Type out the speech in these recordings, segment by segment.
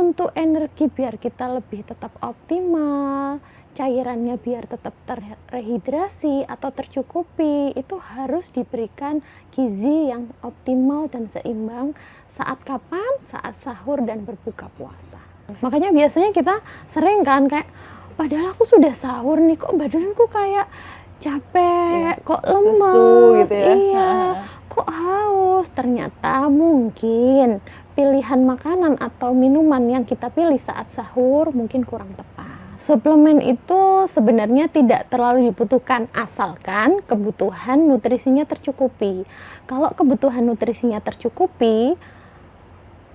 Untuk energi biar kita lebih tetap optimal, cairannya biar tetap terrehidrasi atau tercukupi, itu harus diberikan gizi yang optimal dan seimbang saat kapan? Saat sahur dan berbuka puasa. Makanya biasanya kita sering kan kayak, padahal aku sudah sahur nih, kok badanku kayak capek, kok lemes, lesu gitu ya. iya, kok haus. Ternyata mungkin pilihan makanan atau minuman yang kita pilih saat sahur mungkin kurang tepat. Suplemen itu sebenarnya tidak terlalu dibutuhkan asalkan kebutuhan nutrisinya tercukupi. Kalau kebutuhan nutrisinya tercukupi,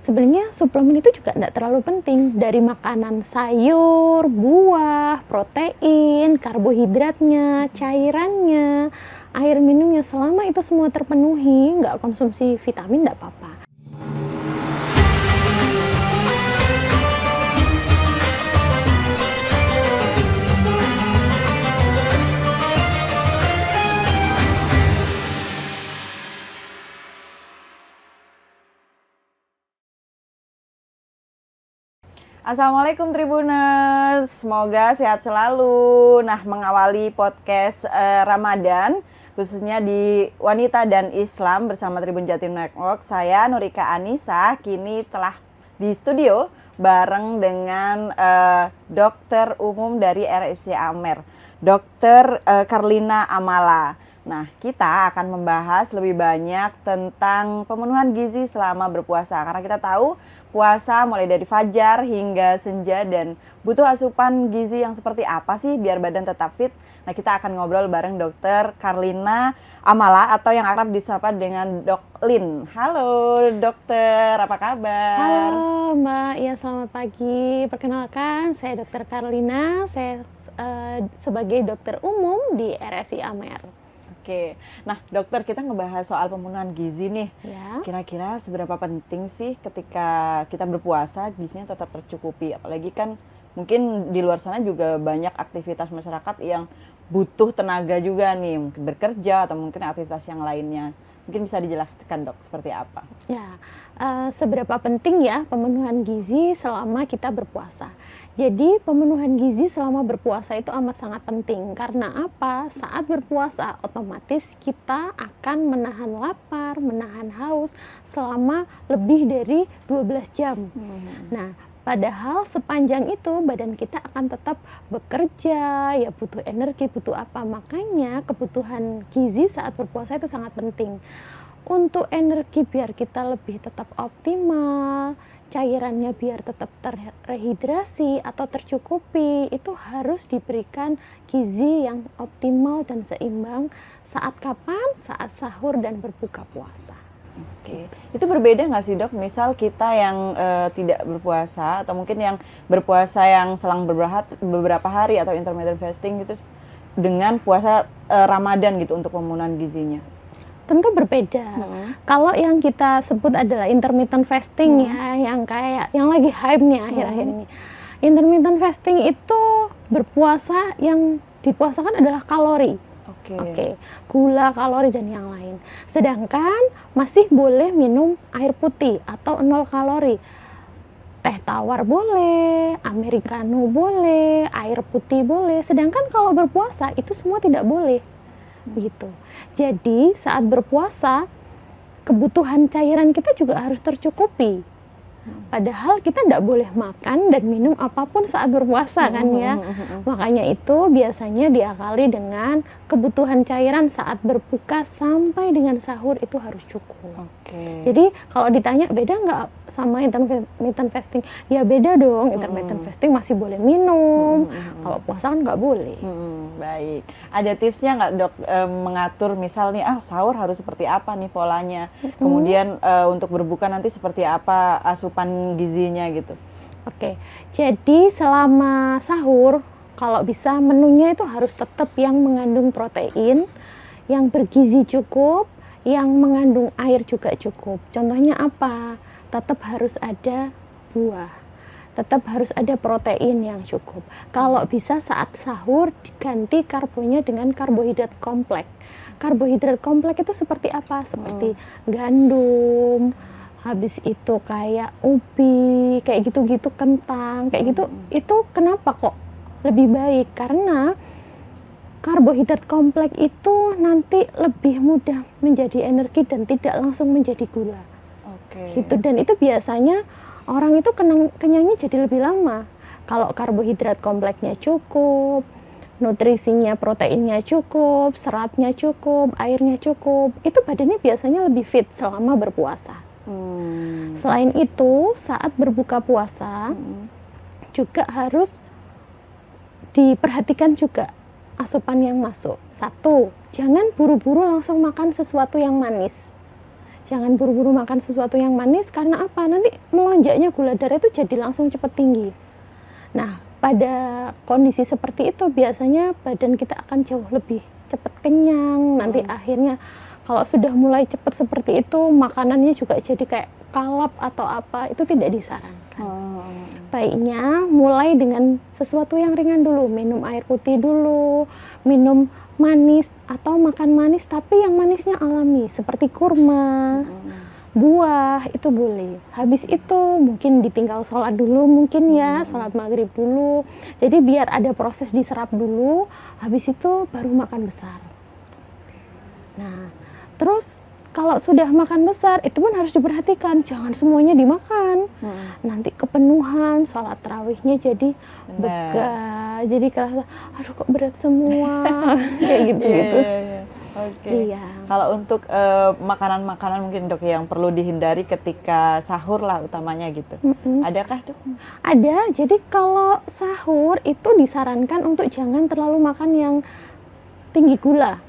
sebenarnya suplemen itu juga tidak terlalu penting. Dari makanan sayur, buah, protein, karbohidratnya, cairannya, air minumnya, selama itu semua terpenuhi, nggak konsumsi vitamin nggak apa-apa. Assalamualaikum Tribuners, semoga sehat selalu. Nah, mengawali podcast Ramadan, khususnya di Wanita dan Islam bersama Tribun Jatim Network, saya Nurika Anissa, kini telah di studio bareng dengan dokter umum dari RSI Amer, Dr. Karlina Amala. Nah, kita akan membahas lebih banyak tentang pemenuhan gizi selama berpuasa, karena kita tahu puasa mulai dari fajar hingga senja dan butuh asupan gizi yang seperti apa sih biar badan tetap fit. Nah, kita akan ngobrol bareng Dr. Karlina Amala atau yang akrab disapa dengan Dok Lin. Halo dokter, apa kabar? Halo Mbak, ya selamat pagi. Perkenalkan, saya Dr. Karlina, saya sebagai dokter umum di RSI Amer. Oke, nah dokter, kita ngebahas soal pemenuhan gizi nih. Ya. Kira-kira seberapa penting sih ketika kita berpuasa gizinya tetap tercukupi? Apalagi kan mungkin di luar sana juga banyak aktivitas masyarakat yang butuh tenaga juga nih, mungkin bekerja atau mungkin aktivitas yang lainnya. Mungkin bisa dijelaskan dok, seperti apa? Ya, seberapa penting ya pemenuhan gizi selama kita berpuasa? Jadi pemenuhan gizi selama berpuasa itu amat sangat penting. Karena apa? Saat berpuasa otomatis kita akan menahan lapar, menahan haus selama lebih dari 12 jam. Nah, padahal sepanjang itu badan kita akan tetap bekerja, ya butuh energi, butuh apa. Makanya kebutuhan gizi saat berpuasa itu sangat penting. Untuk energi biar kita lebih tetap optimal, cairannya biar tetap terrehidrasi atau tercukupi, itu harus diberikan gizi yang optimal dan seimbang saat kapan? Saat sahur dan berbuka puasa. Oke, itu berbeda nggak sih dok? Misal kita yang tidak berpuasa atau mungkin yang berpuasa yang selang beberapa hari atau intermittent fasting gitu dengan puasa Ramadan gitu untuk pemenuhan gizinya? Tentu berbeda. Kalau yang kita sebut adalah intermittent fasting ya, yang kayak yang lagi hype nih akhir-akhir ini. Intermittent fasting itu berpuasa, yang dipuasakan adalah kalori. Oke, gula, kalori dan yang lain. Sedangkan masih boleh minum air putih atau 0 kalori. Teh tawar boleh, americano boleh, air putih boleh. Sedangkan kalau berpuasa itu semua tidak boleh. Gitu. Jadi saat berpuasa kebutuhan cairan kita juga harus tercukupi. Padahal kita tidak boleh makan dan minum apapun saat berpuasa kan ya. Makanya itu biasanya diakali dengan kebutuhan cairan saat berbuka sampai dengan sahur itu harus cukup. Jadi kalau ditanya beda nggak sama intermittent fasting? Ya beda dong, intermittent fasting masih boleh minum, kalau puasa kan nggak boleh. Baik, ada tipsnya nggak dok mengatur misal nih sahur harus seperti apa nih polanya, kemudian untuk berbuka nanti seperti apa asupan gizinya gitu? Oke, jadi selama sahur kalau bisa menunya itu harus tetap yang mengandung protein, yang bergizi cukup, yang mengandung air juga cukup. Contohnya apa? Tetap harus ada buah, tetap harus ada protein yang cukup. Kalau bisa saat sahur diganti karbonya dengan karbohidrat kompleks. Karbohidrat kompleks itu seperti apa? Seperti gandum, habis itu kayak ubi, kayak gitu-gitu, kentang, kayak gitu. Itu kenapa kok lebih baik? Karena karbohidrat kompleks itu nanti lebih mudah menjadi energi dan tidak langsung menjadi gula. Gitu. Dan itu biasanya orang itu kenyangnya jadi lebih lama. Kalau karbohidrat kompleksnya cukup, nutrisinya, proteinnya cukup, seratnya cukup, airnya cukup, itu badannya biasanya lebih fit selama berpuasa. Selain itu, saat berbuka puasa juga harus diperhatikan juga asupan yang masuk. 1, jangan buru-buru langsung makan sesuatu yang manis. Jangan buru-buru makan sesuatu yang manis, karena apa? Nanti melonjaknya gula darah itu jadi langsung cepat tinggi. Nah, pada kondisi seperti itu biasanya badan kita akan jauh lebih cepat kenyang. Nanti akhirnya kalau sudah mulai cepat seperti itu, makanannya juga jadi kayak kalap atau apa, itu tidak disarankan. Baiknya mulai dengan sesuatu yang ringan dulu, minum air putih dulu, minum manis atau makan manis tapi yang manisnya alami seperti kurma, buah, itu boleh. Habis itu mungkin ditinggal sholat dulu mungkin ya, sholat maghrib dulu. Jadi biar ada proses diserap dulu, habis itu baru makan besar. Nah, terus kalau sudah makan besar, itu pun harus diperhatikan, jangan semuanya dimakan. Nanti kepenuhan, sholat tarawihnya jadi begah, jadi kerasa, aduh kok berat semua, kayak gitu-gitu. Iya. Kalau untuk makanan-makanan mungkin dok yang perlu dihindari ketika sahur lah utamanya gitu, adakah dok? Ada, jadi kalau sahur itu disarankan untuk jangan terlalu makan yang tinggi gula.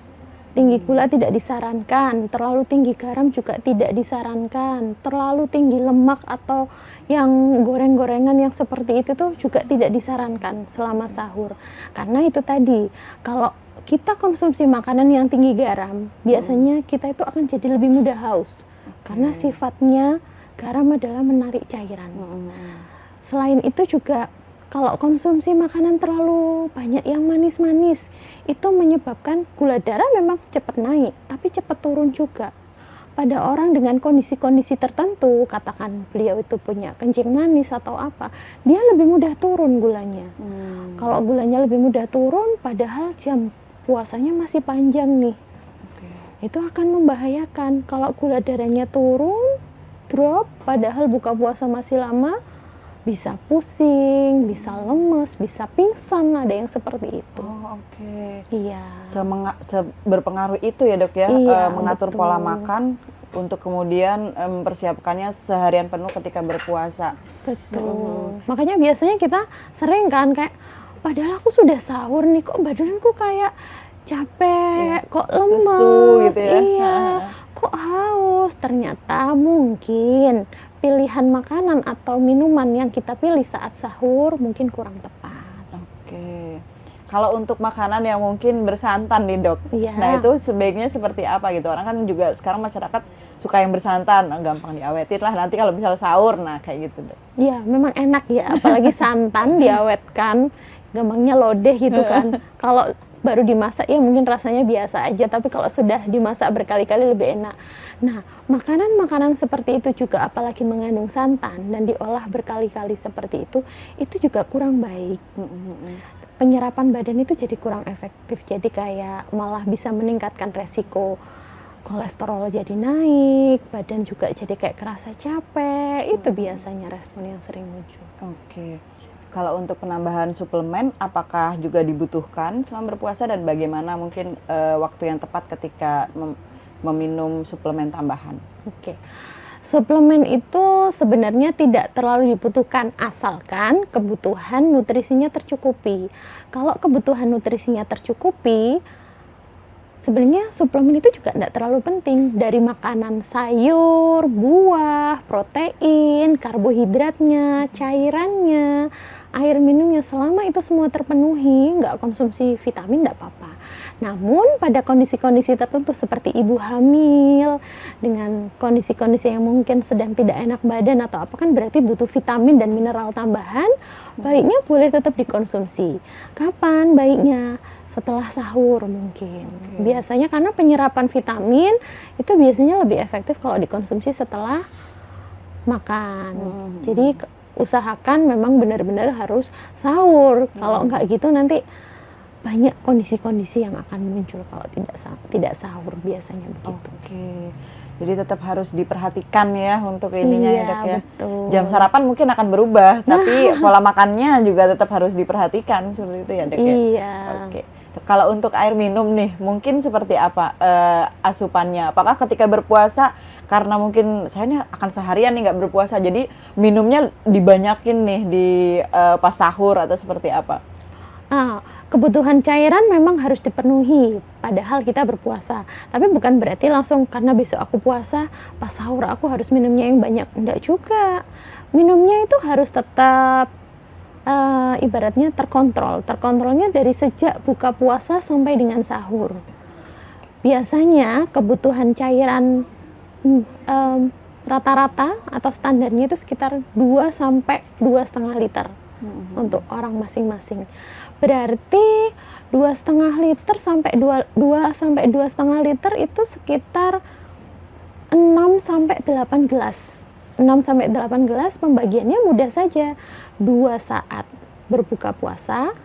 Tinggi gula tidak disarankan, terlalu tinggi garam juga tidak disarankan, terlalu tinggi lemak atau yang goreng-gorengan yang seperti itu tuh juga tidak disarankan selama sahur. Karena itu tadi, kalau kita konsumsi makanan yang tinggi garam, biasanya kita itu akan jadi lebih mudah haus. Karena sifatnya garam adalah menarik cairan. Selain itu juga kalau konsumsi makanan terlalu banyak yang manis-manis, itu menyebabkan gula darah memang cepat naik, tapi cepat turun juga. Pada orang dengan kondisi-kondisi tertentu, katakan beliau itu punya kencing manis atau apa, dia lebih mudah turun gulanya. Kalau gulanya lebih mudah turun, padahal jam puasanya masih panjang nih, itu akan membahayakan. Kalau gula darahnya turun, drop, padahal buka puasa masih lama, bisa pusing, bisa lemes, bisa pingsan, ada yang seperti itu. Iya. Berpengaruh itu ya dok ya, iya, mengatur betul. pola makan untuk kemudian mempersiapkannya seharian penuh ketika berpuasa. Betul. Makanya biasanya kita sering kan kayak, padahal aku sudah sahur nih, kok badanku kayak capek, kok lemes, lesu gitu ya. Iya, kok haus. Ternyata mungkin pilihan makanan atau minuman yang kita pilih saat sahur mungkin kurang tepat. Kalau untuk makanan yang mungkin bersantan nih dok, nah itu sebaiknya seperti apa gitu? Orang kan juga sekarang masyarakat suka yang bersantan, gampang diawetin lah nanti kalau misal sahur, nah kayak gitu dok. Iya, memang enak ya, apalagi santan diawetkan, gampangnya lodeh gitu kan. Kalau baru dimasak ya mungkin rasanya biasa aja, tapi kalau sudah dimasak berkali-kali lebih enak. Nah, makanan-makanan seperti itu juga apalagi mengandung santan dan diolah berkali-kali seperti itu juga kurang baik. Penyerapan badan itu jadi kurang efektif, jadi kayak malah bisa meningkatkan resiko kolesterol jadi naik, badan juga jadi kayak kerasa capek, itu biasanya respon yang sering muncul. Kalau untuk penambahan suplemen, apakah juga dibutuhkan selama berpuasa dan bagaimana mungkin waktu yang tepat ketika meminum suplemen tambahan? Suplemen itu sebenarnya tidak terlalu dibutuhkan asalkan kebutuhan nutrisinya tercukupi. Kalau kebutuhan nutrisinya tercukupi, sebenarnya suplemen itu juga tidak terlalu penting. Dari makanan sayur, buah, protein, karbohidratnya, cairannya, air minumnya, selama itu semua terpenuhi, nggak konsumsi vitamin nggak apa-apa. Namun pada kondisi-kondisi tertentu seperti ibu hamil dengan kondisi-kondisi yang mungkin sedang tidak enak badan atau apa, kan berarti butuh vitamin dan mineral tambahan, baiknya boleh tetap dikonsumsi. Kapan baiknya? Setelah sahur mungkin. Biasanya karena penyerapan vitamin itu biasanya lebih efektif kalau dikonsumsi setelah makan. Jadi usahakan memang benar-benar harus sahur. Kalau nggak gitu nanti banyak kondisi-kondisi yang akan muncul kalau tidak sahur biasanya begitu. Oke. Jadi tetap harus diperhatikan ya untuk ininya ya Dok ya. Betul. Jam sarapan mungkin akan berubah, tapi pola makannya juga tetap harus diperhatikan seperti itu ya Dok ya. Iya. Oke. Kalau untuk air minum nih, mungkin seperti apa asupannya? Apakah ketika berpuasa, karena mungkin saya ini akan seharian nih nggak berpuasa, jadi minumnya dibanyakin nih di pas sahur atau seperti apa? Kebutuhan cairan memang harus dipenuhi padahal kita berpuasa. Tapi bukan berarti langsung karena besok aku puasa, pas sahur aku harus minumnya yang banyak. Enggak juga. Minumnya itu harus tetap ibaratnya terkontrol. Terkontrolnya dari sejak buka puasa sampai dengan sahur. Biasanya kebutuhan cairan rata-rata atau standarnya itu sekitar 2 sampai 2,5 liter untuk orang masing-masing. Berarti 2,5 liter sampai 2 sampai 2,5 liter itu sekitar 6 sampai 8 gelas. 6 sampai 8 gelas pembagiannya mudah saja. 2 saat berbuka puasa,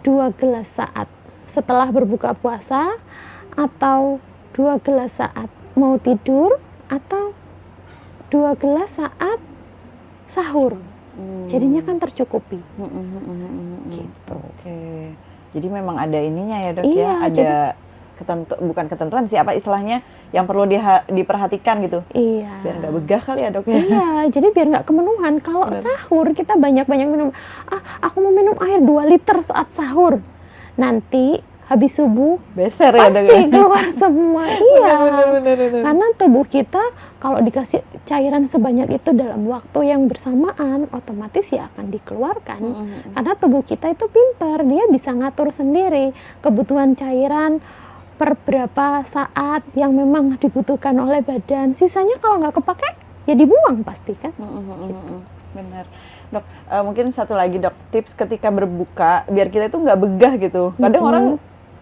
2 gelas saat setelah berbuka puasa, atau 2 gelas saat mau tidur, atau 2 gelas saat sahur. Jadinya kan tercukupi. Gitu. Oke. Jadi memang ada ininya ya Dok Iya, ya, ada bukan ketentuan sih, apa istilahnya yang perlu diperhatikan gitu. Iya. Biar nggak begah kali ya Dok ya. Iya, jadi biar nggak kemenuhan. Kalau sahur kita banyak-banyak minum. Aku mau minum air 2 liter saat sahur. Nanti habis subuh Beser ya Dok pasti ya. keluar semua. Iya. Bener. Karena tubuh kita kalau dikasih cairan sebanyak itu dalam waktu yang bersamaan, otomatis ya akan dikeluarkan. Karena tubuh kita itu pintar, dia bisa ngatur sendiri kebutuhan cairan per berapa saat yang memang dibutuhkan oleh badan. Sisanya kalau nggak kepake, ya dibuang pasti kan. Gitu. Benar. Dok, mungkin satu lagi Dok, tips ketika berbuka biar kita itu nggak begah gitu. Kadang orang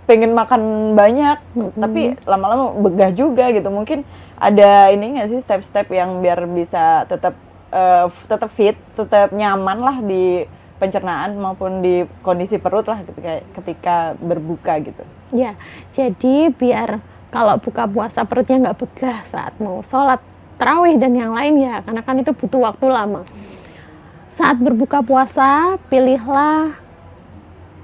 pengen makan banyak, tapi lama-lama begah juga gitu. Mungkin ada ini nggak sih step-step yang biar bisa tetap fit, tetap nyaman lah di pencernaan maupun di kondisi perut lah ketika berbuka gitu. Ya, jadi biar kalau buka puasa perutnya nggak begah saat mau sholat tarawih dan yang lain ya, karena kan itu butuh waktu lama. Saat berbuka puasa, pilihlah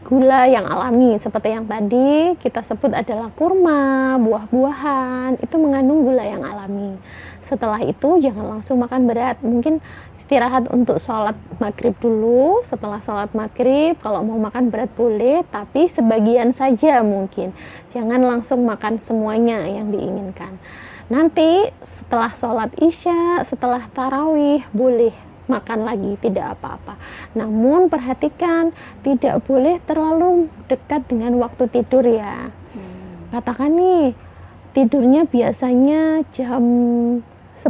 gula yang alami seperti yang tadi kita sebut adalah kurma, buah-buahan, itu mengandung gula yang alami. Setelah itu jangan langsung makan berat, mungkin istirahat untuk sholat maghrib dulu. Setelah sholat maghrib kalau mau makan berat boleh, tapi sebagian saja mungkin, jangan langsung makan semuanya yang diinginkan. Nanti setelah sholat isya, setelah tarawih boleh makan lagi, tidak apa-apa. Namun perhatikan tidak boleh terlalu dekat dengan waktu tidur ya. Katakan nih tidurnya biasanya jam 10,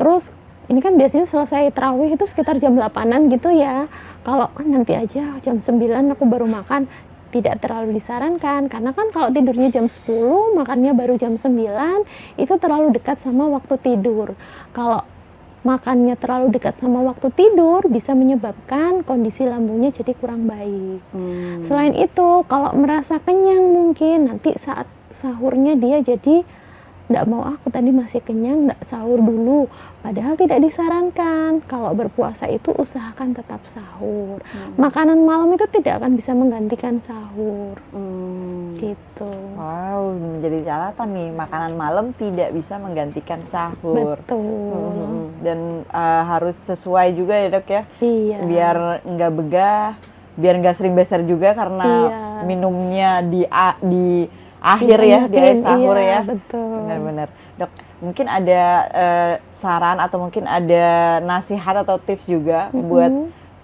terus ini kan biasanya selesai tarawih itu sekitar jam 8-an gitu ya. Kalau nanti aja jam 9 aku baru makan, tidak terlalu disarankan, karena kan kalau tidurnya jam 10 makannya baru jam 9 itu terlalu dekat sama waktu tidur. Kalau makannya terlalu dekat sama waktu tidur bisa menyebabkan kondisi lambungnya jadi kurang baik. Selain itu, kalau merasa kenyang mungkin nanti saat sahurnya dia jadi nggak mau, aku tadi masih kenyang, nggak sahur dulu. Padahal tidak disarankan. Kalau berpuasa itu usahakan tetap sahur. Makanan malam itu tidak akan bisa menggantikan sahur. Gitu. Wow, menjadi catatan nih, makanan malam tidak bisa menggantikan sahur. Betul. Dan harus sesuai juga ya Dok ya. Iya. Biar nggak begah, biar nggak sering beser juga karena minumnya di akhir ya, di akhir sahur iya, ya. Betul. Benar-benar. Dok, mungkin ada saran atau mungkin ada nasihat atau tips juga buat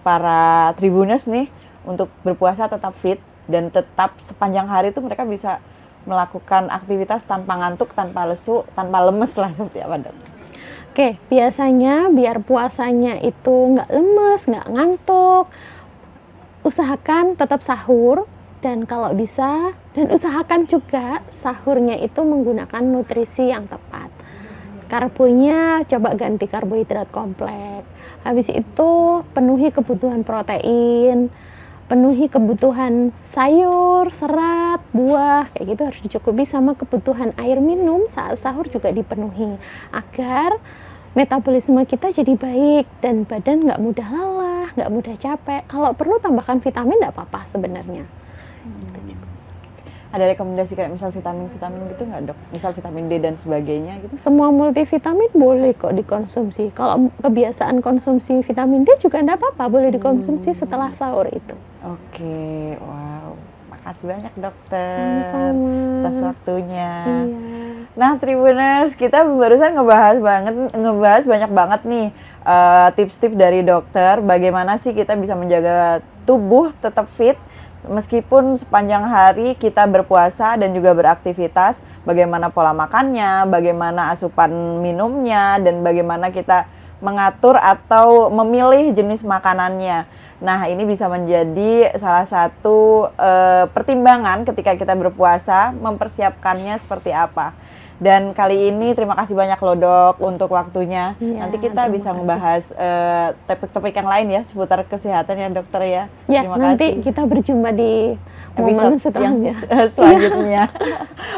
para Tribuners nih untuk berpuasa tetap fit dan tetap sepanjang hari itu mereka bisa melakukan aktivitas tanpa ngantuk, tanpa lesu, tanpa lemes lah, seperti apa Dok? Oke, biasanya biar puasanya itu nggak lemes, nggak ngantuk, usahakan tetap sahur. Dan kalau bisa, dan usahakan juga sahurnya itu menggunakan nutrisi yang tepat. karbonya coba ganti karbohidrat kompleks. Habis itu penuhi kebutuhan protein, penuhi kebutuhan sayur, serat, buah, kayak gitu harus dicukupi, sama kebutuhan air minum saat sahur juga dipenuhi agar metabolisme kita jadi baik dan badan nggak mudah lelah, nggak mudah capek. Kalau perlu tambahkan vitamin nggak apa-apa sebenarnya. Itu cukup. Ada rekomendasi kayak misal vitamin-vitamin gitu nggak dok? Misal vitamin D dan sebagainya gitu? Semua multivitamin boleh kok dikonsumsi. Kalau kebiasaan konsumsi vitamin D juga nggak apa-apa, boleh dikonsumsi setelah sahur itu. Oke, wow. Makasih banyak dokter Sama-sama. atas waktunya. Iya. Nah, Tribuners, kita barusan ngebahas banyak banget nih tips-tips dari dokter. Bagaimana sih kita bisa menjaga tubuh tetap fit meskipun sepanjang hari kita berpuasa dan juga beraktivitas. Bagaimana pola makannya, bagaimana asupan minumnya, dan bagaimana kita mengatur atau memilih jenis makanannya. Nah, ini bisa menjadi salah satu pertimbangan ketika kita berpuasa, mempersiapkannya seperti apa. Dan kali ini terima kasih banyak loh dok untuk waktunya. Iya, Nanti kita terima bisa kasih. membahas topik-topik yang lain ya seputar kesehatan ya dokter ya. Ya, Terima nanti kasih. kita berjumpa di Episode momen yang setelahnya. selanjutnya.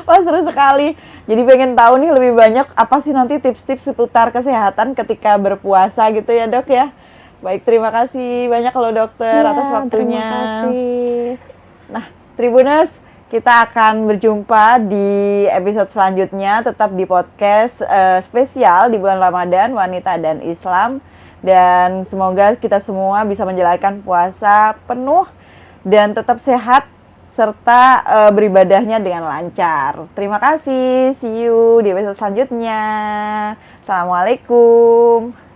Wah, seru sekali. Jadi pengen tahu nih lebih banyak apa sih nanti tips-tips seputar kesehatan ketika berpuasa gitu ya dok ya. Baik, terima kasih banyak loh dokter Ya, atas waktunya. terima kasih. Nah, Tribuners, kita akan berjumpa di episode selanjutnya, tetap di podcast spesial di bulan Ramadan, Wanita dan Islam. Dan semoga kita semua bisa menjalankan puasa penuh dan tetap sehat, serta beribadahnya dengan lancar. Terima kasih, see you di episode selanjutnya. Assalamualaikum.